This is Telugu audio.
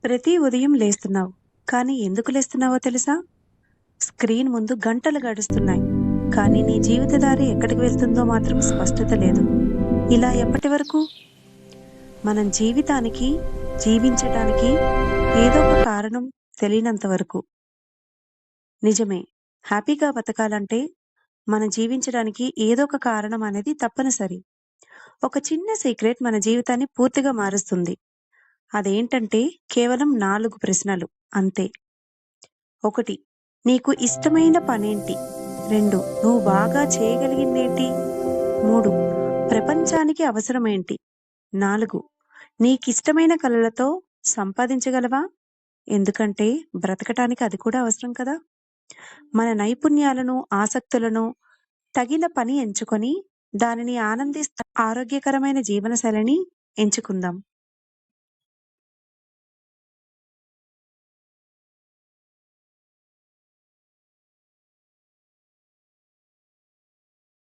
ప్రతి ఉదయం లేస్తున్నావు. కానీ ఎందుకు లేస్తున్నావో తెలుసా? స్క్రీన్ ముందు గంటలు గడుస్తున్నాయి. కానీ నీ జీవితదారి ఎక్కడికి వెళ్తుందో మాత్రం స్పష్టత లేదు. ఇలా ఎప్పటి వరకు? మనం జీవించటానికి ఏదో ఒక కారణం తెలియనంత వరకు. నిజమే. హ్యాపీగా బతకాలంటే మనం జీవించడానికి ఏదో ఒక కారణం అనేది తప్పనిసరి. ఒక చిన్న సీక్రెట్ మన జీవితాన్ని పూర్తిగా మారుస్తుంది. అదేంటంటే కేవలం 4 ప్రశ్నలు అంతే. 1. నీకు ఇష్టమైన పనేంటి? 2. నువ్వు బాగా చేయగలిగిందేంటి? 3. ప్రపంచానికి అవసరమేంటి? 4. నీకిష్టమైన కలలతో సంపాదించగలవా? ఎందుకంటే బ్రతకటానికి అది కూడా అవసరం కదా! మన నైపుణ్యాలను, ఆసక్తులను తగిన పని ఎంచుకొని దానిని ఆనందిస్తూ ఆరోగ్యకరమైన జీవనశైలిని ఎంచుకుందాం.